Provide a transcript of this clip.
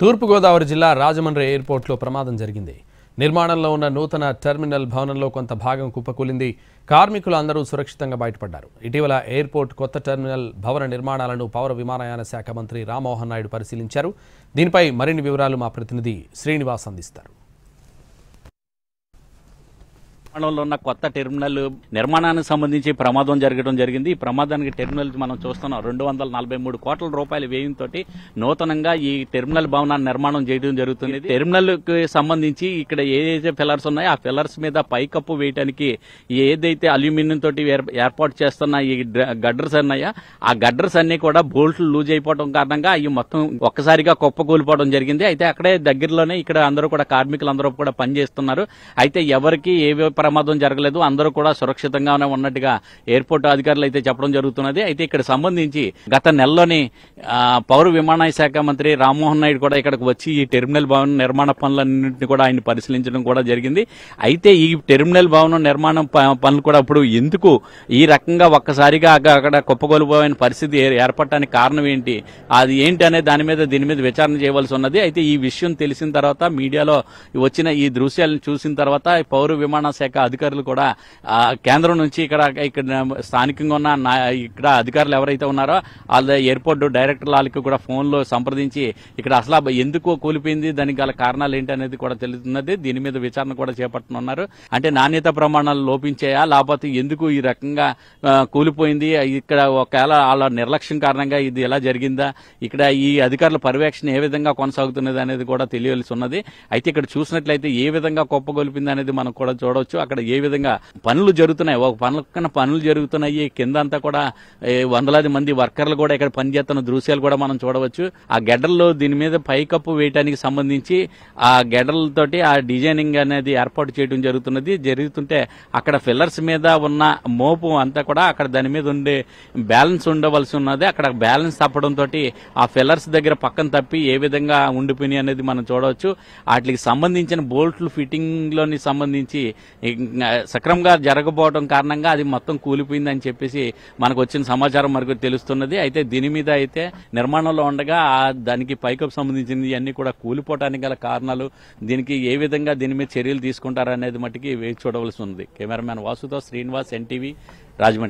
తూర్పుగోదావరి జిల్లా రాజమండ్రి ఎయిర్పోర్ట్లో ప్రమాదం జరిగింది. నిర్మాణంలో ఉన్న నూతన టెర్మినల్ భవనంలో కొంత భాగం కుప్పకూలింది. కార్మికులు అందరూ సురక్షితంగా బయటపడ్డారు. ఇటీవల ఎయిర్పోర్ట్ కొత్త టెర్మినల్ భవన నిర్మాణాలను పౌర విమానయాన శాఖ మంత్రి రామ్మోహన్ నాయుడు పరిశీలించారు. దీనిపై మరిన్ని వివరాలు మా ప్రతినిధి శ్రీనివాస్ అందిస్తారు. నిర్మాణంలో ఉన్న కొత్త టెర్మినల్ నిర్మాణానికి సంబంధించి ప్రమాదం జరగడం జరిగింది. ఈ ప్రమాదానికి టెర్మినల్ మనం చూస్తున్నాం 243 కోట్ల రూపాయల వ్యయంతో నూతనంగా ఈ టెర్మినల్ భవనాన్ని నిర్మాణం చేయడం జరుగుతుంది. టెర్మినల్ కి సంబంధించి ఇక్కడ ఏదైతే పిల్లర్స్ ఉన్నాయో ఆ పిల్లర్స్ మీద పైకప్పు వేయడానికి ఏదైతే అల్యూమినియం తోటి ఏర్పాటు చేస్తున్న ఈ గడ్డర్స్ ఉన్నాయో ఆ గడ్డర్స్ అన్ని కూడా బోల్ట్లు లూజ్ అయిపోవడం కారణంగా అవి మొత్తం ఒక్కసారిగా కుప్పకూలిపోవడం జరిగింది. అయితే అక్కడే దగ్గరలోనే ఇక్కడ అందరూ కూడా కార్మికులు అందరూ కూడా పనిచేస్తున్నారు. అయితే ఎవరికి ఏ ప్రమాదం జరగలేదు, అందరూ కూడా సురక్షితంగానే ఉన్నట్టుగా ఎయిర్పోర్ట్ అధికారులు అయితే చెప్పడం జరుగుతున్నది. అయితే ఇక్కడ సంబంధించి గత నెలలోని పౌర విమానయాన శాఖ మంత్రి రామ్మోహన్ నాయుడు కూడా ఇక్కడికి వచ్చి ఈ టెర్మినల్ భవనం నిర్మాణ పనులన్నింటినీ కూడా ఆయన పరిశీలించడం కూడా జరిగింది. అయితే ఈ టెర్మినల్ భవనం నిర్మాణం పనులు కూడా ఇప్పుడు ఎందుకు ఈ రకంగా ఒక్కసారిగా అక్కడ కుప్పగొలిపోయిన పరిస్థితి ఏర్పడటానికి కారణం ఏంటి, అది ఏంటి అనే దీని మీద విచారణ చేయవలసి ఉన్నది. అయితే ఈ విషయం తెలిసిన తర్వాత మీడియాలో వచ్చిన ఈ దృశ్యాలను చూసిన తర్వాత పౌర విమానయాన శాఖ అధికారులు కూడా కేంద్రం నుంచి ఇక్కడ స్థానికంగా ఉన్న ఇక్కడ అధికారులు ఎవరైతే ఉన్నారో వాళ్ళ ఎయిర్పోర్ట్ డైరెక్టర్ వాళ్ళకి కూడా ఫోన్లో సంప్రదించి ఇక్కడ అసలు ఎందుకు కూలిపోయింది, దానికి గల కారణాలు ఏంటి అనేది కూడా తెలుస్తున్నది. దీని మీద విచారణ కూడా చేపట్టనున్నారు. అంటే నాణ్యత ప్రమాణాలు లోపించాయా, లేకపోతే ఎందుకు ఈ రకంగా కూలిపోయింది, ఇక్కడ ఒకవేళ వాళ్ళ నిర్లక్ష్యం కారణంగా ఇది ఎలా జరిగిందా, ఇక్కడ ఈ అధికారుల పర్యవేక్షణ ఏ విధంగా కొనసాగుతున్నది అనేది కూడా తెలియాల్సి ఉన్నది. అయితే ఇక్కడ చూసినట్లయితే ఏ విధంగా కుప్పగొలిపింది అనేది మనం కూడా చూడవచ్చు. అక్కడ ఏ విధంగా పనులు జరుగుతున్నాయి, ఒక పనులు జరుగుతున్నాయి, కింద అంతా కూడా వందలాది మంది వర్కర్లు కూడా ఇక్కడ పనిచేస్తున్న దృశ్యాలు కూడా మనం చూడవచ్చు. ఆ గెడర్లో దీని మీద పైకప్పు వేయడానికి సంబంధించి ఆ గెడర్లతోటి ఆ డిజైనింగ్ అనేది ఏర్పాటు చేయడం జరుగుతుంటే అక్కడ ఫిల్లర్స్ మీద ఉన్న మోపు అంతా కూడా అక్కడ దాని మీద ఉండే బ్యాలెన్స్ ఉండవలసి ఉన్నది. అక్కడ బ్యాలెన్స్ తప్పడంతో ఆ ఫిల్లర్స్ దగ్గర పక్కన తప్పి ఏ విధంగా ఉండిపోయినాయి అనేది మనం చూడవచ్చు. వాటికి సంబంధించిన బోల్ట్లు ఫిట్టింగ్ లోని సంబంధించి సక్రమంగా జరగకపోవడం కారణంగా అది మొత్తం కూలిపోయిందని చెప్పేసి మనకు వచ్చిన సమాచారం మనకు తెలుస్తున్నది. అయితే దీని మీద అయితే నిర్మాణంలో ఉండగా దానికి పైకప్పు సంబంధించింది అన్ని కూడా కూలిపోవడానికి గల కారణాలు, దీనికి ఏ విధంగా దీని మీద చర్యలు తీసుకుంటారనేది మట్టికి వేచి చూడవలసి ఉంది. కెమెరామ్యాన్ వాసుతో శ్రీనివాస్, ఎన్టీవీ, రాజమండ్రి.